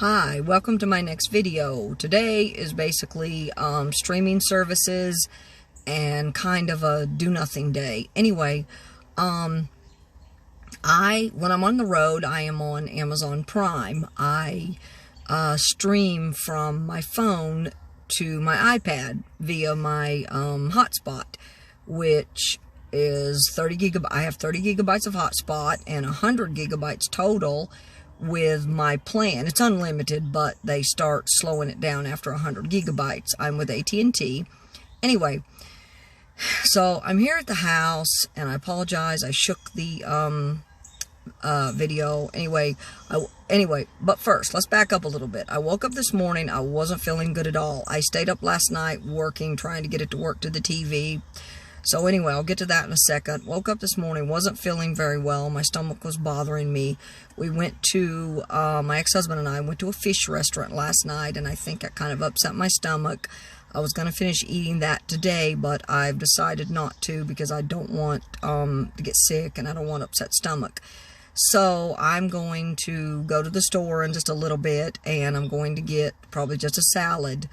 Hi, welcome to my next video. Today is basically streaming services and kind of a do-nothing day. Anyway, when I'm on the road, I am on Amazon Prime. I stream from my phone to my iPad via my hotspot, which is 30 gigabytes. I have 30 gigabytes of hotspot and 100 gigabytes total with my plan. It's unlimited, but they start slowing it down after 100 gigabytes. I'm with AT&T. Anyway, so I'm here at the house, and I apologize. I shook the video. Anyway, but first, let's back up a little bit. I woke up this morning. I wasn't feeling good at all. I stayed up last night working, trying to get it to work to the TV. So anyway, I'll get to that in a second. Woke up this morning, wasn't feeling very well. My stomach was bothering me. We went to, my ex-husband and I went to a fish restaurant last night, and I think it kind of upset my stomach. I was going to finish eating that today, but I've decided not to because I don't want to get sick, and I don't want upset stomach. So I'm going to go to the store in just a little bit, and I'm going to get probably just a salad.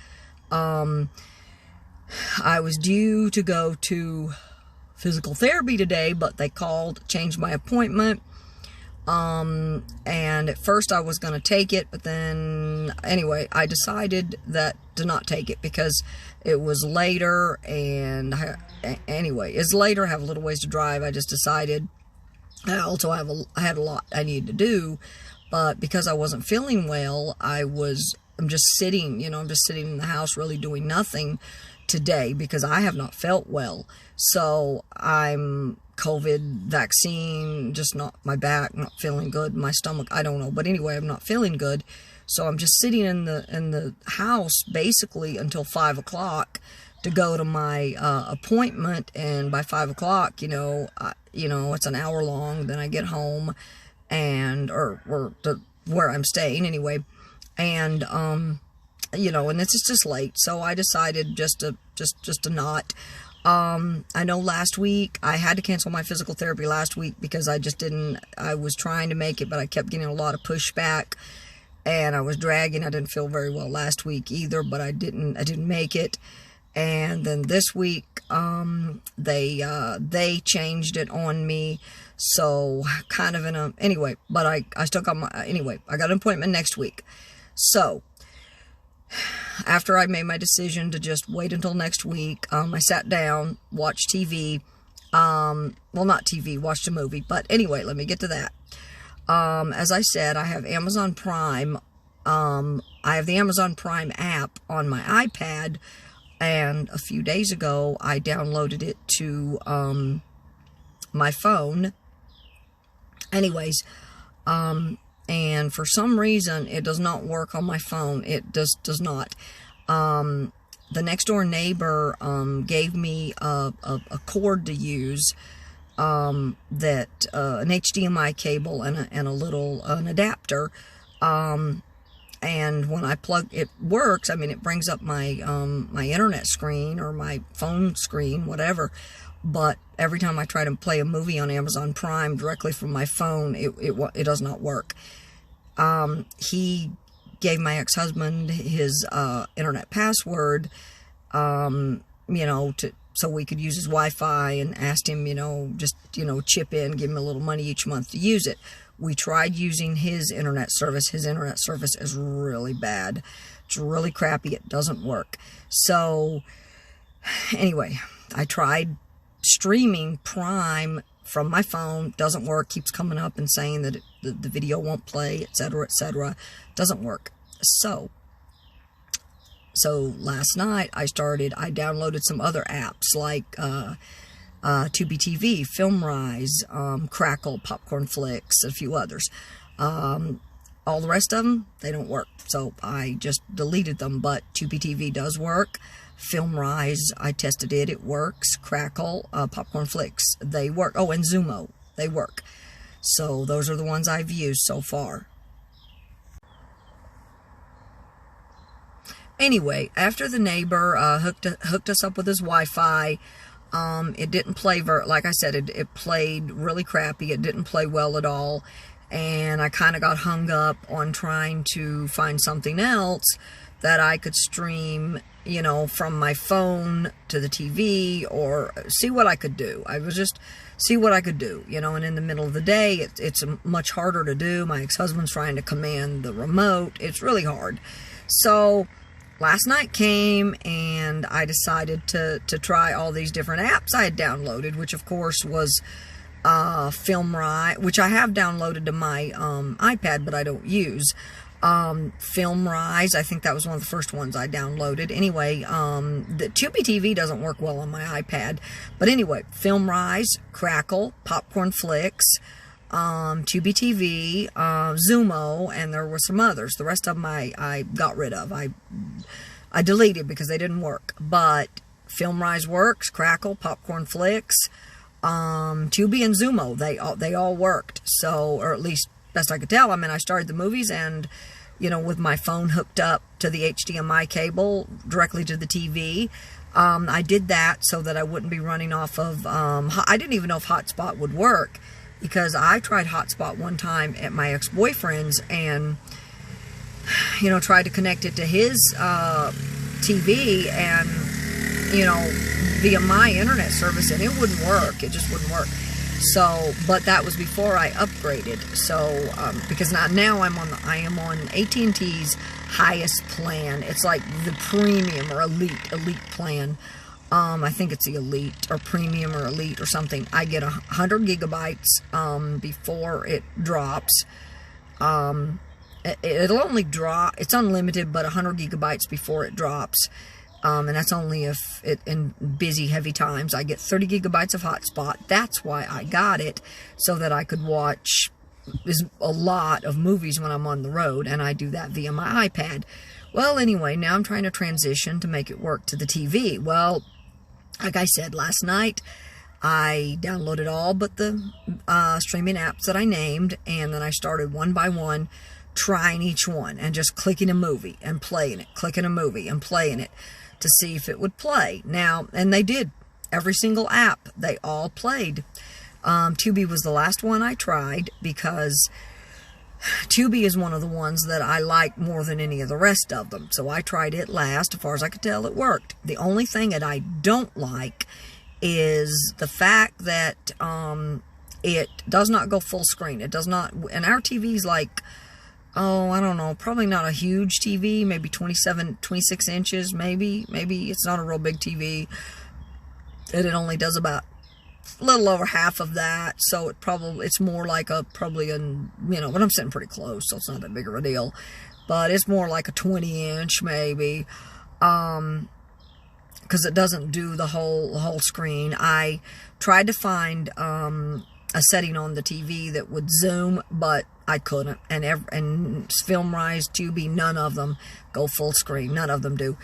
I was due to go to physical therapy today, but they called, changed my appointment. And at first I was going to take it, but then, anyway, I decided to not take it because it was later, and anyway, it's later, I have a little ways to drive. I just decided, I had a lot I needed to do, but because I wasn't feeling well, I'm just sitting, I'm just sitting in the house really doing nothing today because I have not felt well. So I'm COVID vaccine, just not my back, not feeling good, my stomach, I don't know. But anyway, I'm not feeling good. So I'm just sitting in the house basically until 5 o'clock to go to my appointment. And by 5 o'clock, it's an hour long. Then I get home or where I'm staying anyway. And, and it's just late, so I decided just to not. I know last week, I had to cancel my physical therapy last week because I was trying to make it, but I kept getting a lot of pushback, and I was dragging. I didn't feel very well last week either, but I didn't make it. And then this week, they changed it on me, so kind of anyway, but I still got I got an appointment next week. So, after I made my decision to just wait until next week, I sat down, watched TV, well, not TV, watched a movie, but anyway, let me get to that. As I said, I have Amazon Prime. I have the Amazon Prime app on my iPad, and a few days ago, I downloaded it to my phone. Anyways, and for some reason, it does not work on my phone. It does not. The next door neighbor gave me a cord to use, an HDMI cable and a little adapter. And when I plug, it works. I mean, it brings up my my internet screen or my phone screen, whatever. But every time I try to play a movie on Amazon Prime directly from my phone, it does not work. He gave my ex-husband his internet password, so we could use his Wi-Fi, and asked him, chip in, give him a little money each month to use it. We tried using his internet service. His internet service is really bad. It's really crappy. It doesn't work. So, anyway, I tried streaming Prime from my phone. Doesn't work. Keeps coming up and saying that the video won't play, etc., etc. Doesn't work. So last night I downloaded some other apps like Tubi TV, FilmRise, Crackle, Popcorn Flicks, a few others. All the rest of them, they don't work. So I just deleted them, but Tubi TV does work. FilmRise, I tested it. It works. Crackle, Popcorn Flicks, they work. Oh, and Zumo, they work. So those are the ones I've used so far. Anyway, after the neighbor hooked us up with his Wi-Fi, it didn't play like I said, it played really crappy. It didn't play well at all. and I kind of got hung up on trying to find something else that I could stream, you know, from my phone to the TV, or see what I could do. I was just see what I could do, you know, and in the middle of the day, it's much harder to do. My ex-husband's trying to command the remote. It's really hard. So last night came, and I decided to try all these different apps I had downloaded, which of course was FilmRise, which I have downloaded to my iPad, but I don't use. FilmRise, I think that was one of the first ones I downloaded. Anyway, the Tubi TV doesn't work well on my iPad. But anyway, FilmRise, Crackle, Popcorn Flicks, Tubi TV, Zumo, and there were some others. The rest of them I got rid of. I deleted because they didn't work. But FilmRise works, Crackle, Popcorn Flicks, Tubi and Zumo, they all worked. So, or at least best I could tell. I mean, I started the movies, and, you know, with my phone hooked up to the HDMI cable directly to the TV. I did that so that I wouldn't be running off of, I didn't even know if Hotspot would work, because I tried Hotspot one time at my ex-boyfriend's, and, you know, tried to connect it to his TV, and, you know, via my internet service, and it wouldn't work. It just wouldn't work. So, but that was before I upgraded. So, because now I am on AT&T's highest plan. It's like the premium or elite plan. I think it's the elite or premium or elite or something. I get 100 gigabytes before it drops. It'll only drop. It's unlimited, but 100 gigabytes before it drops. And that's only if in busy, heavy times. I get 30 gigabytes of hotspot. That's why I got it, so that I could watch a lot of movies when I'm on the road, and I do that via my iPad. Well, anyway, now I'm trying to transition to make it work to the TV. Well, like I said, last night, I downloaded all but the streaming apps that I named, and then I started one by one trying each one, and just clicking a movie and playing it, clicking a movie and playing it, to see if it would play. Now, and they did. Every single app, they all played. Tubi was the last one I tried, because Tubi is one of the ones that I like more than any of the rest of them. So I tried it last. As far as I could tell, it worked. The only thing that I don't like is the fact that it does not go full screen. It does not, and our TV's like, oh, I don't know, probably not a huge TV, maybe 26 inches, maybe it's not a real big TV, and it only does about a little over half of that, so it's more like probably you know, but I'm sitting pretty close, so it's not that big of a deal, but it's more like a 20-inch, maybe, because it doesn't do the whole screen. I tried to find a setting on the TV that would zoom, but I couldn't. And FilmRise, Tubi, none of them go full screen. None of them do.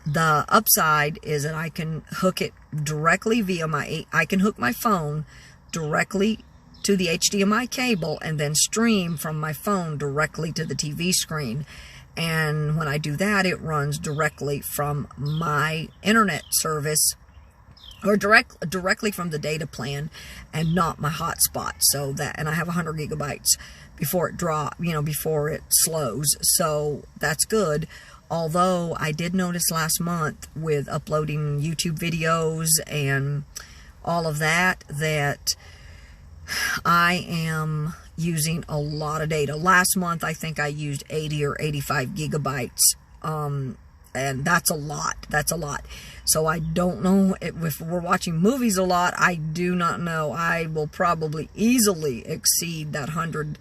The upside is that I can hook it directly via I can hook my phone directly to the HDMI cable, and then stream from my phone directly to the TV screen. And when I do that, it runs directly from my internet service, or directly from the data plan, and not my hotspot. So that, and I have 100 gigabytes before it before it slows. So that's good. Although I did notice last month with uploading YouTube videos and all of that, that I am using a lot of data. Last month, I think I used 80 or 85 gigabytes. And that's a lot. That's a lot. So I don't know if we're watching movies a lot. I do not know. I will probably easily exceed that 100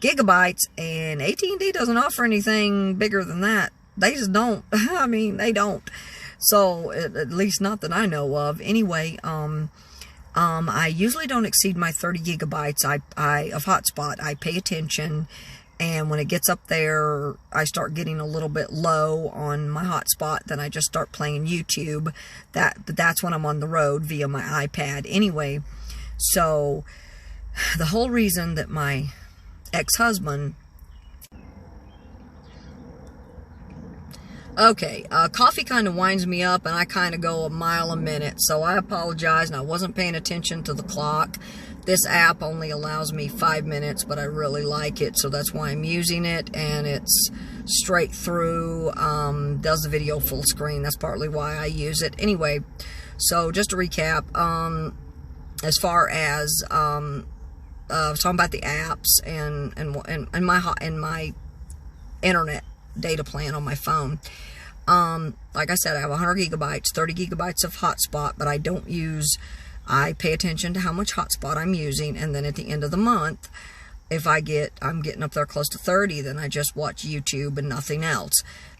gigabytes. And AT&T doesn't offer anything bigger than that. They just don't. I mean, they don't. So at least not that I know of. Anyway, I usually don't exceed my 30 gigabytes of hotspot. I pay attention. And when it gets up there, I start getting a little bit low on my hotspot. Then I just start playing YouTube. But that's when I'm on the road via my iPad. Anyway, so the whole reason that my ex-husband... Okay, coffee kind of winds me up, and I kind of go a mile a minute. So I apologize, and I wasn't paying attention to the clock This app only allows me 5 minutes, but I really like it, so that's why I'm using it, and it's straight through, does the video full screen. That's partly why I use it. Anyway, so just to recap, as far as talking about the apps and my internet data plan on my phone. Like I said, I have 100 gigabytes, 30 gigabytes of hotspot, but I pay attention to how much hotspot I'm using, and then at the end of the month, if I'm getting up there close to 30, then I just watch YouTube and nothing else.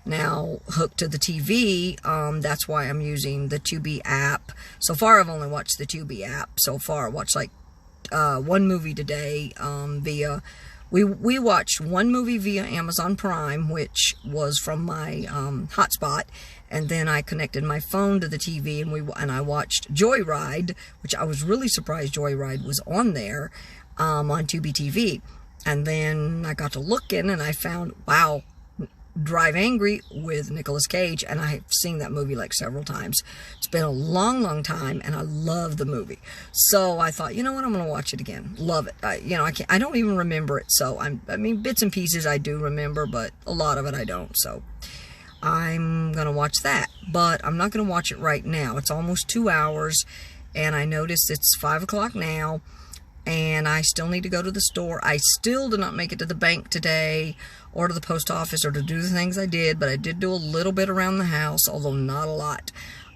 Now, hooked to the TV, that's why I'm using the Tubi app. So far, I've only watched the Tubi app. So far, I watched like one movie today via... We watched one movie via Amazon Prime, which was from my hotspot, and then I connected my phone to the TV, and I watched Joyride, which I was really surprised Joyride was on there, on Tubi TV. And then I got to looking, and I found, wow, Drive Angry with Nicolas Cage, and I've seen that movie like several times. It's been a long, long time, and I love the movie. So I thought, you know what, I'm going to watch it again. Love it. I don't even remember it. So I mean, bits and pieces I do remember, but a lot of it I don't. So I'm going to watch that, but I'm not going to watch it right now. It's almost 2 hours, and I noticed it's 5 o'clock now, and I still need to go to the store. I still did not make it to the bank today, or to the post office, or to do the things I did, but I did do a little bit around the house, although not a lot.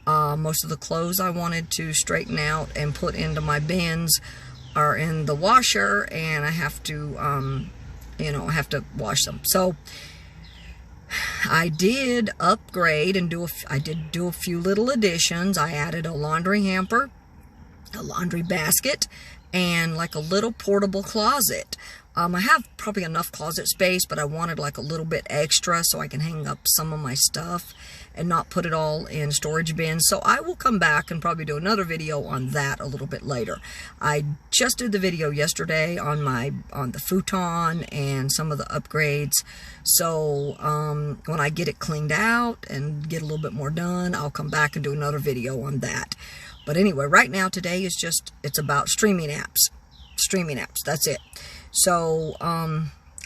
Most of the clothes I wanted to straighten out and put into my bins are in the washer, and I have to, I have to wash them. So I did upgrade and I did do a few little additions. I added a laundry hamper, a laundry basket, and like a little portable closet. I have probably enough closet space, but I wanted like a little bit extra so I can hang up some of my stuff and not put it all in storage bins. So I will come back and probably do another video on that a little bit later. I just did the video yesterday on the futon and some of the upgrades. So when I get it cleaned out and get a little bit more done, I'll come back and do another video on that. But anyway, right now today is it's about streaming apps. Streaming apps, that's it. So,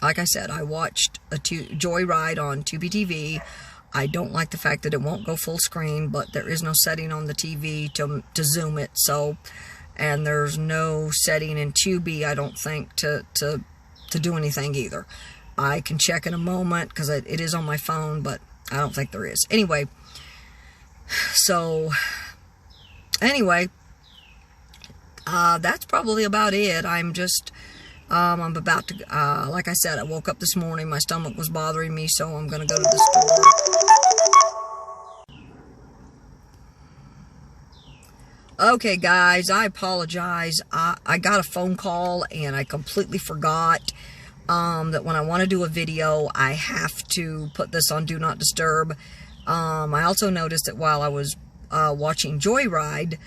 like I said, I watched Joyride on Tubi TV. I don't like the fact that it won't go full screen, but there is no setting on the TV to zoom it. So, and there's no setting in Tubi, I don't think, to do anything either. I can check in a moment because it is on my phone, but I don't think there is. Anyway, so anyway, that's probably about it. I'm about to, like I said, I woke up this morning, my stomach was bothering me, so I'm going to go to the store. Okay, guys, I apologize. I got a phone call, and I completely forgot that when I want to do a video, I have to put this on Do Not Disturb. I also noticed that while I was watching Joyride,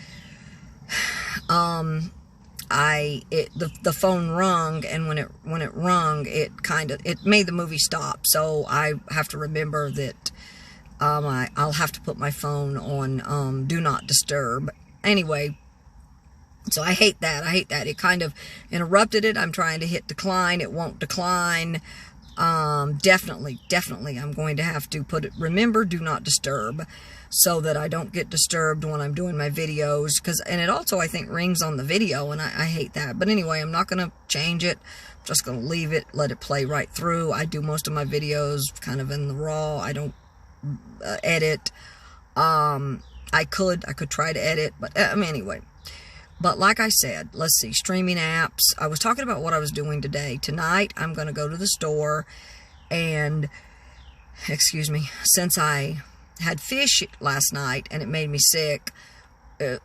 the phone rung, and when it rung, it made the movie stop. So I have to remember that I'll have to put my phone on Do Not Disturb. Anyway, so I hate that. It kind of interrupted it. I'm trying to hit decline. It won't decline. Definitely I'm going to have to remember Do Not Disturb, so that I don't get disturbed when I'm doing my videos, and it also, I think, rings on the video, and I hate that. But anyway, I'm not going to change it. I'm just going to leave it, let it play right through. I do most of my videos kind of in the raw. I don't edit. I could try to edit, but anyway. But like I said, let's see, streaming apps. I was talking about what I was doing today. Tonight, I'm going to go to the store, and, excuse me, since I had fish last night and it made me sick,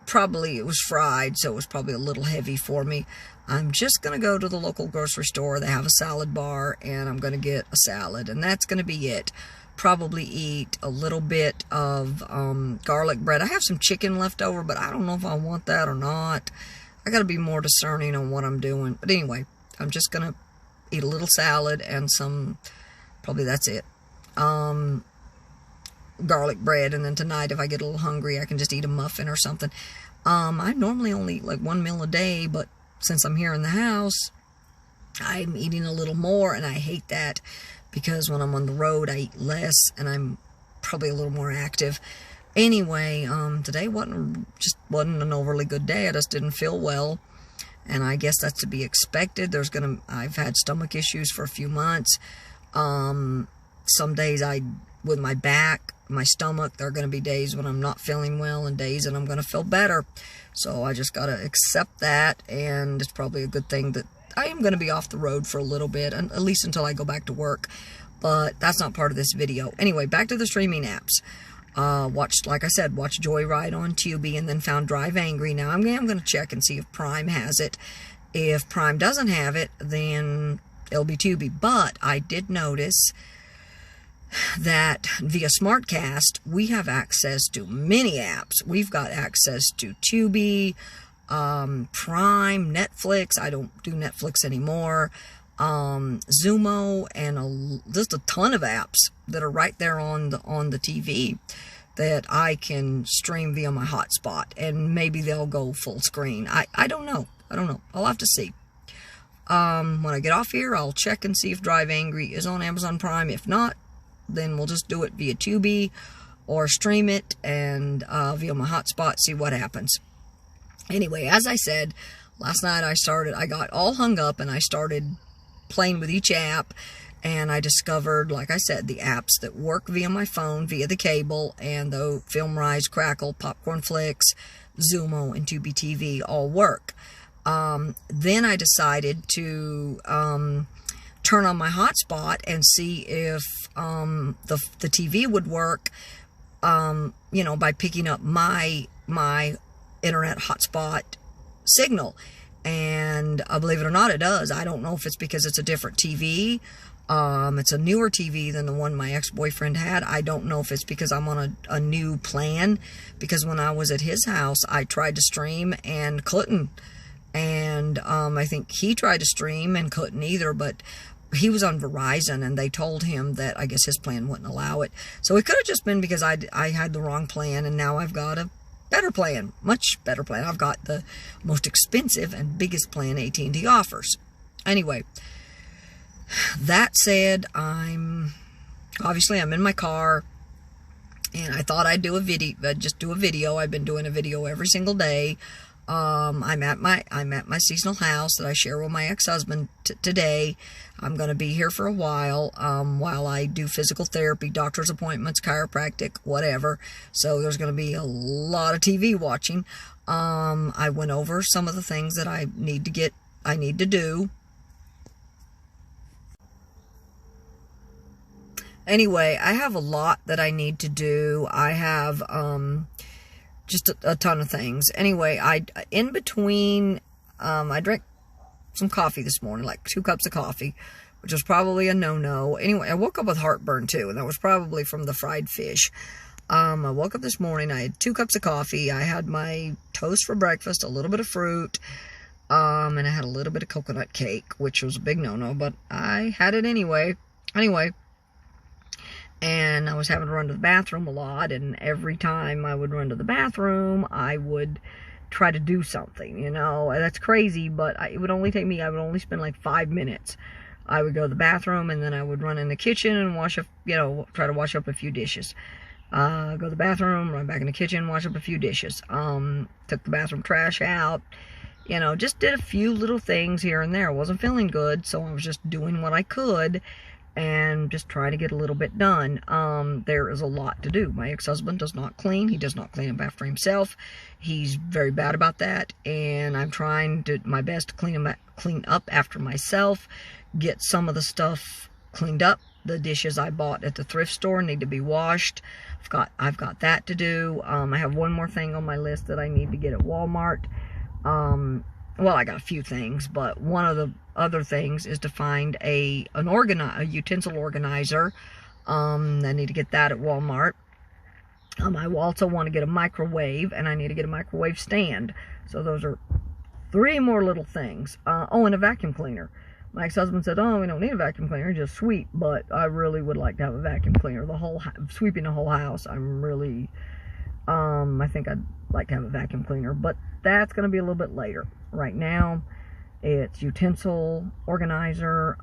probably it was fried, so it was probably a little heavy for me. I'm just going to go to the local grocery store. They have a salad bar, and I'm going to get a salad, and that's going to be it. Probably eat a little bit of garlic bread. I have some chicken left over, but I don't know if I want that or not. I got to be more discerning on what I'm doing. But anyway, I'm just going to eat a little salad and probably that's it. Garlic bread, and then tonight, if I get a little hungry, I can just eat a muffin or something. I normally only eat like one meal a day, but since I'm here in the house, I'm eating a little more, and I hate that because when I'm on the road, I eat less, and I'm probably a little more active. Anyway, today wasn't an overly good day. I just didn't feel well, and I guess that's to be expected. I've had stomach issues for a few months. Some days with my back, my stomach, there are going to be days when I'm not feeling well and days that I'm going to feel better. So I just got to accept that, and it's probably a good thing that I am going to be off the road for a little bit, and at least until I go back to work. But that's not part of this video. Anyway, back to the streaming apps. Like I said, watch Joyride on Tubi, and then found Drive Angry. Now I'm going to check and see if Prime has it. If Prime doesn't have it, then it'll be Tubi. But I did notice that via SmartCast, we have access to many apps. We've got access to Tubi, Prime, Netflix. I don't do Netflix anymore. Zumo, and just a ton of apps that are right there on the TV that I can stream via my hotspot, and maybe they'll go full screen. I don't know. I'll have to see. When I get off here, I'll check and see if Drive Angry is on Amazon Prime. If not, then we'll just do it via Tubi or stream it and via my hotspot, see what happens. Anyway, as I said, last night I got all hung up, and I started playing with each app, and I discovered, like I said, the apps that work via my phone, via the cable, and the FilmRise, Crackle, Popcorn Flicks, Zumo, and Tubi TV all work. Then I decided to turn on my hotspot and see if the TV would work, by picking up my internet hotspot signal. And believe it or not, it does. I don't know if it's because it's a different TV. It's a newer TV than the one my ex-boyfriend had. I don't know if it's because I'm on a new plan, because when I was at his house, I tried to stream and couldn't. And I think he tried to stream and couldn't either, but he was on Verizon, and they told him that I guess his plan wouldn't allow it. So it could have just been because I had the wrong plan, and now I've got a better plan, much better plan. I've got the most expensive and biggest plan AT&T offers. Anyway, that said, I'm in my car, and I thought I'd do a video. I've been doing a video every single day. I'm at my seasonal house that I share with my ex-husband today. I'm going to be here for a while I do physical therapy, doctor's appointments, chiropractic, whatever. So there's going to be a lot of TV watching. I went over some of the things that I need to do. Anyway, I have a lot that I need to do. I have just a ton of things. Anyway, in between, I drank some coffee this morning, like 2 cups of coffee, which was probably a no-no. Anyway, I woke up with heartburn too, and that was probably from the fried fish. I woke up this morning, I had 2 cups of coffee, I had my toast for breakfast, a little bit of fruit, and I had a little bit of coconut cake, which was a big no-no, but I had it anyway. And I was having to run to the bathroom a lot, and every time I would run to the bathroom, I would try to do something, That's crazy, but I would only spend like 5 minutes. I would go to the bathroom, and then I would run in the kitchen and try to wash up a few dishes. Go to the bathroom, run back in the kitchen, wash up a few dishes. Took the bathroom trash out, just did a few little things here and there. I wasn't feeling good, so I was just doing what I could and just trying to get a little bit done. There is a lot to do. My ex-husband does not clean. He does not clean up after himself. He's very bad about that, and I'm trying my best to clean up after myself, get some of the stuff cleaned up. The dishes I bought at the thrift store need to be washed. I've got that to do. I have one more thing on my list that I need to get at Walmart. Well, I got a few things, but one of the other things is to find a utensil organizer. I need to get that at Walmart. I also want to get a microwave, and I need to get a microwave stand. So those are 3 more little things. And a vacuum cleaner. My ex-husband said, we don't need a vacuum cleaner, just sweep. But I really would like to have a vacuum cleaner. Sweeping the whole house, I'm really, I think I'd like to have a vacuum cleaner. But that's going to be a little bit later. Right now, It's utensil organizer.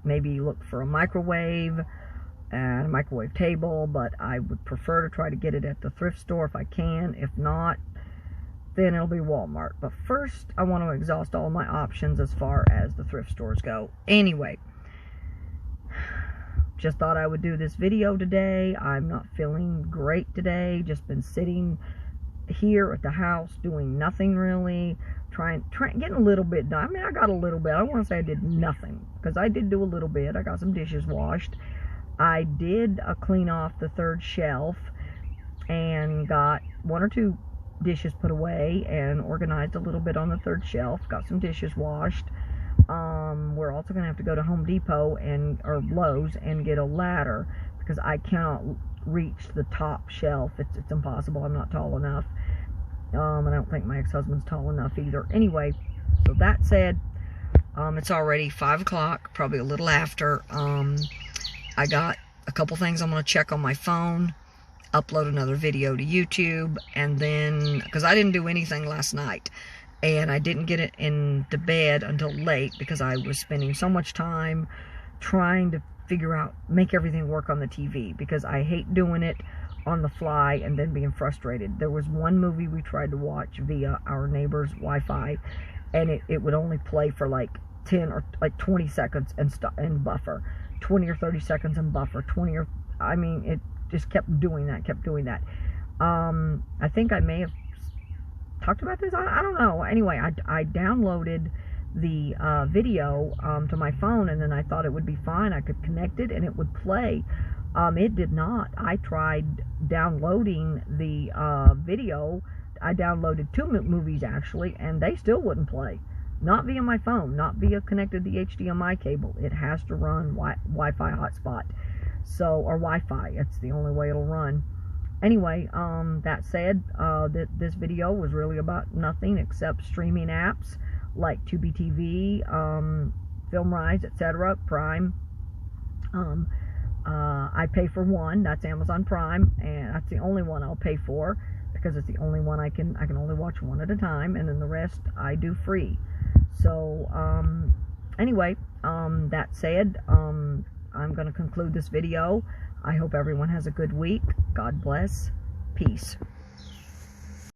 Maybe look for a microwave and a microwave table, but I would prefer to try to get it at the thrift store if I can. If not, then it'll be Walmart. But first, I want to exhaust all my options as far as the thrift stores go. Anyway, just thought I would do this video today. I'm not feeling great today. Just been sitting here at the house doing nothing really. Getting a little bit done. I mean, I got a little bit. I don't want to say I did nothing, because I did do a little bit. I got some dishes washed. I did clean off the third shelf and got 1 or 2 dishes put away and organized a little bit on the third shelf. Got some dishes washed. We're also going to have to go to Home Depot or Lowe's and get a ladder, because I cannot reach the top shelf. It's impossible. I'm not tall enough. And I don't think my ex-husband's tall enough either. Anyway, so that said, it's already 5 o'clock, probably a little after. I got a couple things I'm going to check on my phone, upload another video to YouTube, and then, because I didn't do anything last night, and I didn't get it into bed until late, because I was spending so much time trying to figure out, make everything work on the TV, because I hate doing it on the fly and then being frustrated. There was one movie we tried to watch via our neighbor's Wi-Fi, and it would only play for like 10 or like 20 seconds and buffer, 20 or 30 seconds and buffer, I mean, it just kept doing that. I think I may have talked about this, I don't know. Anyway, I downloaded the video to my phone, and then I thought it would be fine. I could connect it and it would play. It did not. I tried downloading the video. I downloaded 2 movies actually, and they still wouldn't play. Not via my phone, not via connected the HDMI cable. It has to run Wi-Fi hotspot, or Wi-Fi. It's the only way it'll run. Anyway, that said, this video was really about nothing except streaming apps like Tubi TV, FilmRise, etc., Prime. I pay for one, that's Amazon Prime, and that's the only one I'll pay for, because it's the only one I can only watch one at a time, and then the rest I do free. So, anyway, that said, I'm going to conclude this video. I hope everyone has a good week. God bless. Peace.